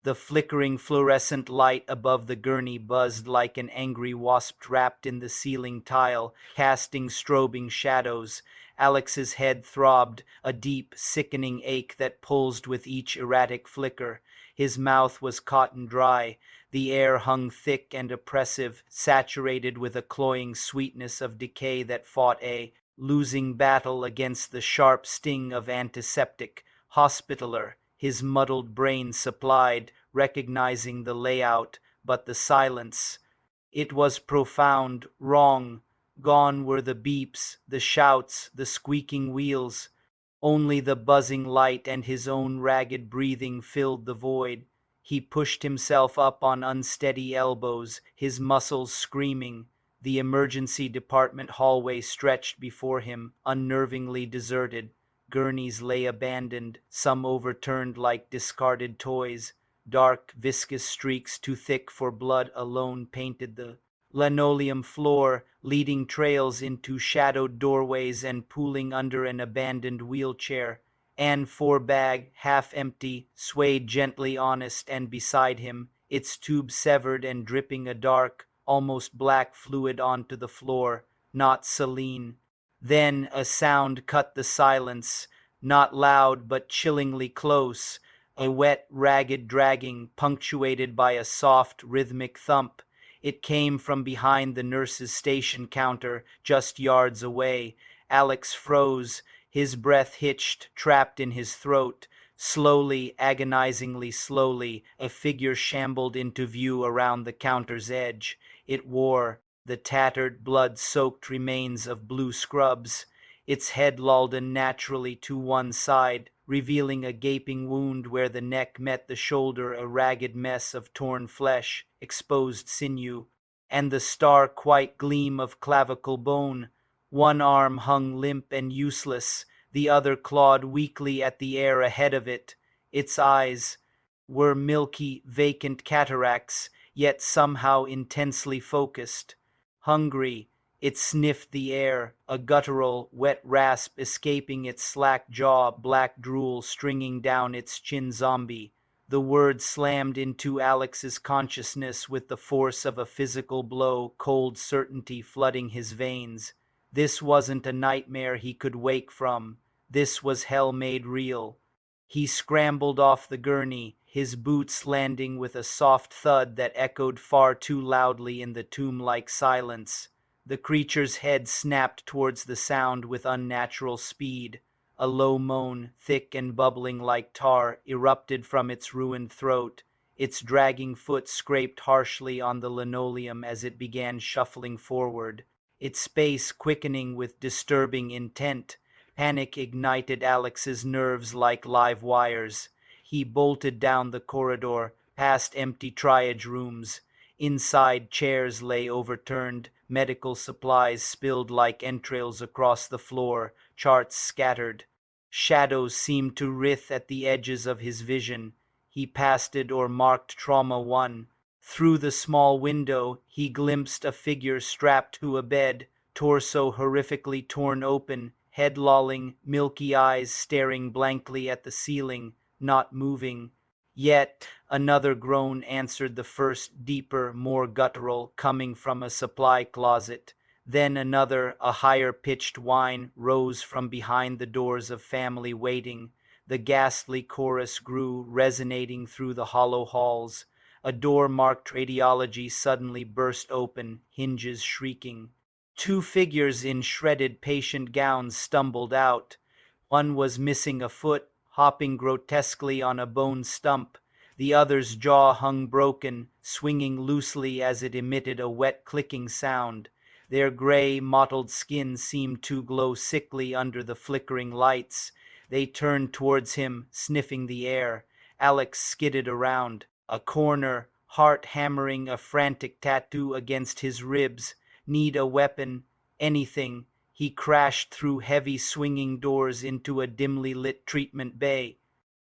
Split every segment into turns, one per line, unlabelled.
The flickering fluorescent light above the gurney buzzed like an angry wasp trapped in the ceiling tile, casting strobing shadows. Alex's head throbbed, a deep, sickening ache that pulsed with each erratic flicker. His mouth was cotton dry. The air hung thick and oppressive, saturated with a cloying sweetness of decay that fought a losing battle against the sharp sting of antiseptic. Hospitaler, his muddled brain supplied, recognizing the layout, but the silence. It was profound, wrong. Gone were the beeps, the shouts, the squeaking wheels. Only the buzzing light and his own ragged breathing filled the void. He pushed himself up on unsteady elbows, his muscles screaming. The emergency department hallway stretched before him, unnervingly deserted. Gurneys lay abandoned, some overturned like discarded toys. Dark, viscous streaks too thick for blood alone painted the linoleum floor, leading trails into shadowed doorways and pooling under an abandoned wheelchair. Anne bag, half empty, swayed gently honest and beside him, its tube severed and dripping a dark, almost black fluid onto the floor, not saline. Then a sound cut the silence, not loud but chillingly close, a wet, ragged dragging punctuated by a soft, rhythmic thump. It came from behind the nurse's station counter, just yards away. Alex froze, his breath hitched, trapped in his throat. Slowly, agonizingly slowly, a figure shambled into view around the counter's edge. It wore the tattered, blood-soaked remains of blue scrubs. Its head lolled unnaturally to one side, revealing a gaping wound where the neck met the shoulder, a ragged mess of torn flesh, exposed sinew, and the stark white gleam of clavicle bone. One arm hung limp and useless, the other clawed weakly at the air ahead of it. Its eyes were milky, vacant cataracts, yet somehow intensely focused. Hungry, it sniffed the air, a guttural, wet rasp escaping its slack jaw, black drool stringing down its chin. Zombie. The word slammed into Alex's consciousness with the force of a physical blow, cold certainty flooding his veins. This wasn't a nightmare he could wake from. This was hell made real. He scrambled off the gurney, his boots landing with a soft thud that echoed far too loudly in the tomb-like silence. The creature's head snapped towards the sound with unnatural speed. A low moan, thick and bubbling like tar, erupted from its ruined throat. Its dragging foot scraped harshly on the linoleum as it began shuffling forward, its pace quickening with disturbing intent. Panic ignited Alex's nerves like live wires. He bolted down the corridor, past empty triage rooms. Inside, chairs lay overturned, medical supplies spilled like entrails across the floor, charts scattered. Shadows seemed to writhe at the edges of his vision. He passed it or marked trauma 1. Through the small window, he glimpsed a figure strapped to a bed, torso horrifically torn open, head lolling, milky eyes staring blankly at the ceiling, not moving. Yet another groan answered the first, deeper, more guttural, coming from a supply closet. Then another, a higher-pitched whine, rose from behind the doors of family waiting. The ghastly chorus grew, resonating through the hollow halls. A door marked radiology suddenly burst open, hinges shrieking. 2 figures in shredded patient gowns stumbled out. One was missing a foot, hopping grotesquely on a bone stump. The other's jaw hung broken, swinging loosely as it emitted a wet clicking sound. Their gray, mottled skin seemed to glow sickly under the flickering lights. They turned towards him, sniffing the air. Alex skidded around. A corner, heart hammering a frantic tattoo against his ribs. Need a weapon, anything. He crashed through heavy swinging doors into a dimly lit treatment bay.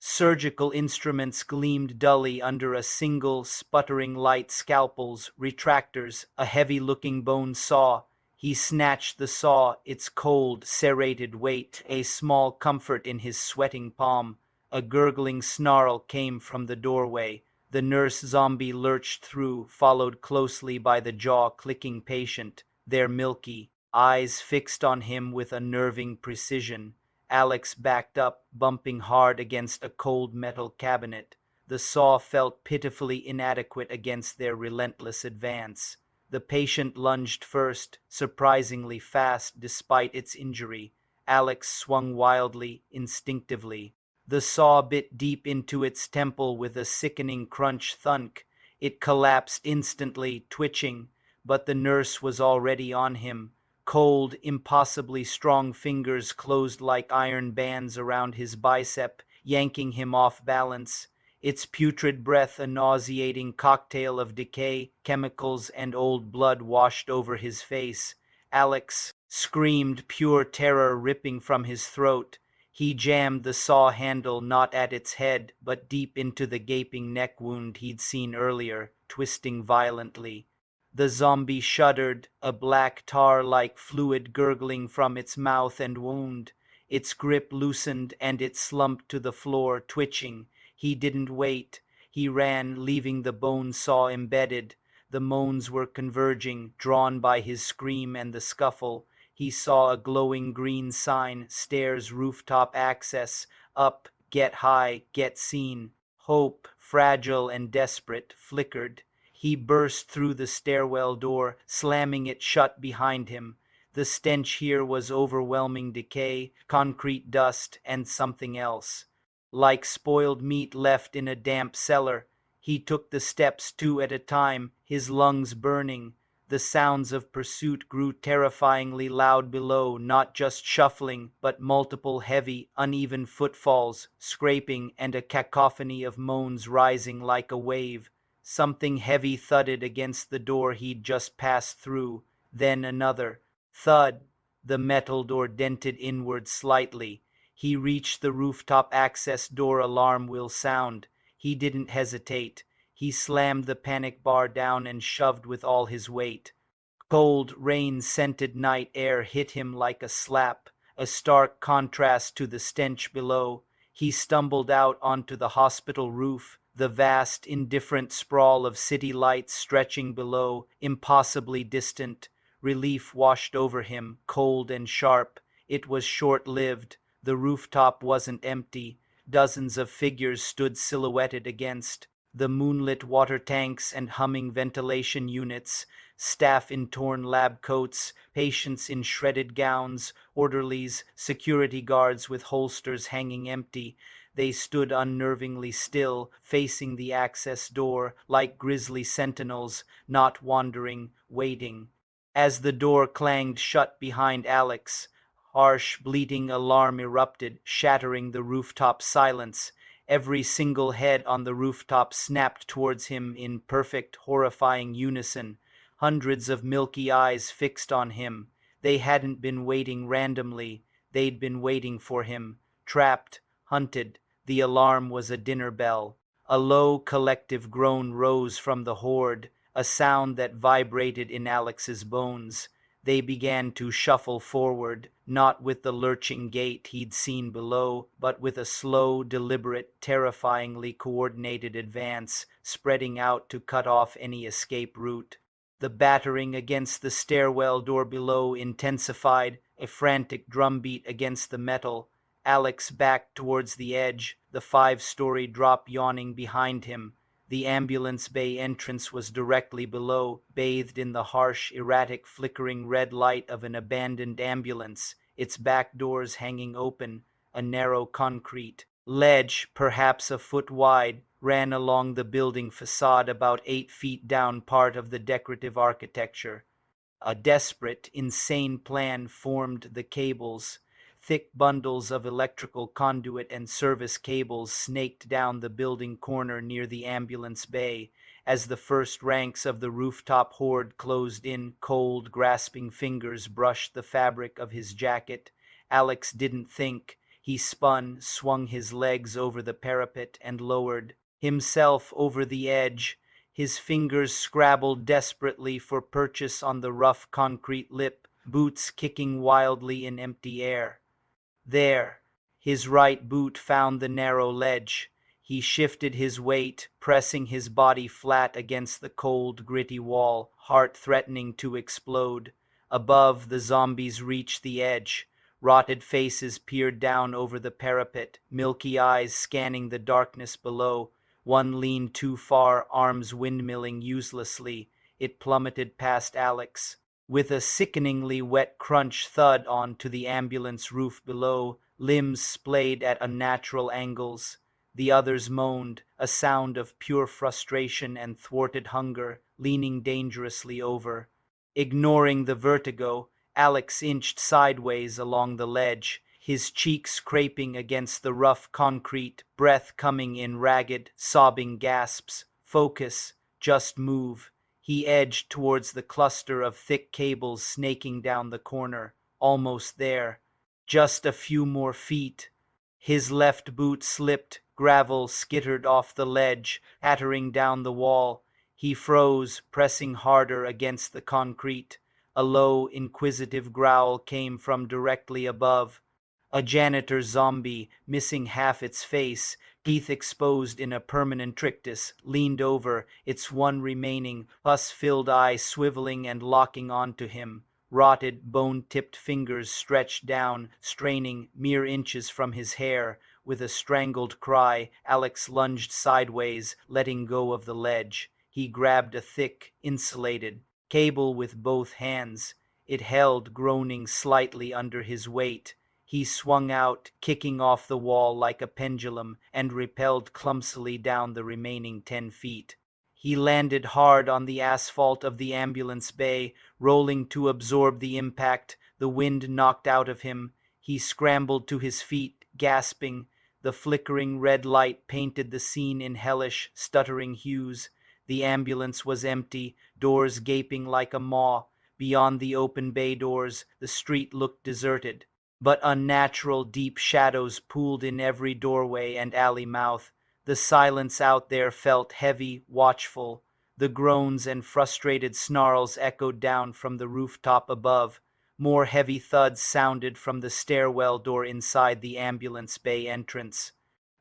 Surgical instruments gleamed dully under a single, sputtering light. Scalpels, retractors, a heavy-looking bone saw. He snatched the saw, its cold, serrated weight a small comfort in his sweating palm. A gurgling snarl came from the doorway. The nurse zombie lurched through, followed closely by the jaw-clicking patient, their milky eyes fixed on him with unnerving precision. Alex backed up, bumping hard against a cold metal cabinet. The saw felt pitifully inadequate against their relentless advance. The patient lunged first, surprisingly fast despite its injury. Alex swung wildly, instinctively. The saw bit deep into its temple with a sickening crunch thunk. It collapsed instantly, twitching, but the nurse was already on him. Cold, impossibly strong fingers closed like iron bands around his bicep, yanking him off balance. Its putrid breath, a nauseating cocktail of decay, chemicals, and old blood washed over his face. Alex screamed, pure terror ripping from his throat. He jammed the saw handle not at its head, but deep into the gaping neck wound he'd seen earlier, twisting violently. The zombie shuddered, a black tar-like fluid gurgling from its mouth and wound. Its grip loosened and it slumped to the floor, twitching. He didn't wait. He ran, leaving the bone saw embedded. The moans were converging, drawn by his scream and the scuffle. He saw a glowing green sign, stairs, rooftop access, up, get high, get seen. Hope, fragile and desperate, flickered. He burst through the stairwell door, slamming it shut behind him. The stench here was overwhelming: decay, concrete dust, and something else. Like spoiled meat left in a damp cellar, he took the steps two at a time, his lungs burning. The sounds of pursuit grew terrifyingly loud below, not just shuffling, but multiple heavy, uneven footfalls, scraping, and a cacophony of moans rising like a wave. Something heavy thudded against the door he'd just passed through, then another thud. The metal door dented inward slightly. He reached the rooftop access door. Alarm will sound. He didn't hesitate. He slammed the panic bar down and shoved with all his weight. Cold, rain-scented night air hit him like a slap, a stark contrast to the stench below. He stumbled out onto the hospital roof, the vast, indifferent sprawl of city lights stretching below, impossibly distant. Relief washed over him, cold and sharp. It was short-lived. The rooftop wasn't empty. Dozens of figures stood silhouetted against the moonlit water tanks and humming ventilation units, staff in torn lab coats, patients in shredded gowns, orderlies, security guards with holsters hanging empty. They stood unnervingly still, facing the access door, like grisly sentinels, not wandering, waiting. As the door clanged shut behind Alex, harsh, bleating alarm erupted, shattering the rooftop silence. Every single head on the rooftop snapped towards him in perfect, horrifying unison. Hundreds of milky eyes fixed on him. They hadn't been waiting randomly. They'd been waiting for him. Trapped, hunted. The alarm was a dinner bell. A low, collective groan rose from the horde, a sound that vibrated in Alex's bones. They began to shuffle forward, not with the lurching gait he'd seen below, but with a slow, deliberate, terrifyingly coordinated advance, spreading out to cut off any escape route. The battering against the stairwell door below intensified, a frantic drumbeat against the metal. Alex backed towards the edge, the 5-story drop yawning behind him. The ambulance bay entrance was directly below, bathed in the harsh, erratic, flickering red light of an abandoned ambulance, its back doors hanging open. A narrow concrete ledge, perhaps a foot wide, ran along the building facade, about 8 feet down, part of the decorative architecture. A desperate, insane plan formed: the cables. Thick bundles of electrical conduit and service cables snaked down the building corner near the ambulance bay. As the first ranks of the rooftop horde closed in, cold, grasping fingers brushed the fabric of his jacket. Alex didn't think. He spun, swung his legs over the parapet, and lowered himself over the edge. His fingers scrabbled desperately for purchase on the rough concrete lip, boots kicking wildly in empty air. There, his right boot found the narrow ledge. He shifted his weight, pressing his body flat against the cold, gritty wall, heart threatening to explode. Above, the zombies reached the edge. Rotted faces peered down over the parapet, milky eyes scanning the darkness below. One leaned too far, arms windmilling uselessly. It plummeted past Alex. With a sickeningly wet crunch thud on to the ambulance roof below, limbs splayed at unnatural angles. The others moaned, a sound of pure frustration and thwarted hunger, leaning dangerously over. Ignoring the vertigo, Alex inched sideways along the ledge, his cheeks scraping against the rough concrete, breath coming in ragged, sobbing gasps. Focus, just move. He edged towards the cluster of thick cables snaking down the corner. Almost there. Just a few more feet. His left boot slipped, gravel skittered off the ledge, pattering down the wall. He froze, pressing harder against the concrete. A low, inquisitive growl came from directly above. A janitor zombie, missing half its face, teeth exposed in a permanent rictus, leaned over, its one remaining, pus-filled eye swiveling and locking onto him. Rotted, bone-tipped fingers stretched down, straining mere inches from his hair. With a strangled cry, Alex lunged sideways, letting go of the ledge. He grabbed a thick, insulated cable with both hands. It held, groaning slightly under his weight. He swung out, kicking off the wall like a pendulum, and repelled clumsily down the remaining 10 feet. He landed hard on the asphalt of the ambulance bay, rolling to absorb the impact. The wind knocked out of him. He scrambled to his feet, gasping. The flickering red light painted the scene in hellish, stuttering hues. The ambulance was empty, doors gaping like a maw. Beyond the open bay doors, the street looked deserted. But unnatural deep shadows pooled in every doorway and alley mouth. The silence out there felt heavy, watchful. The groans and frustrated snarls echoed down from the rooftop above. More heavy thuds sounded from the stairwell door inside the ambulance bay entrance.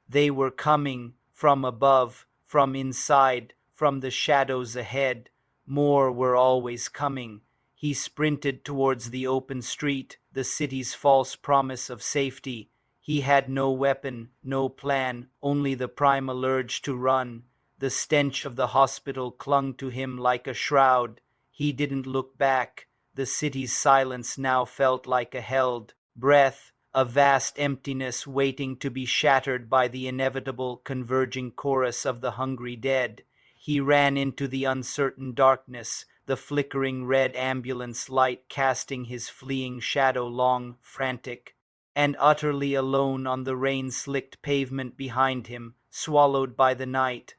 They were coming from above, from inside, from the shadows ahead. More were always coming. He sprinted towards the open street, the city's false promise of safety. He had no weapon, no plan, only the primal urge to run. The stench of the hospital clung to him like a shroud. He didn't look back. The city's silence now felt like a held breath, a vast emptiness waiting to be shattered by the inevitable converging chorus of the hungry dead. He ran into the uncertain darkness, the flickering red ambulance light casting his fleeing shadow long, frantic, and utterly alone on the rain-slicked pavement behind him, swallowed by the night.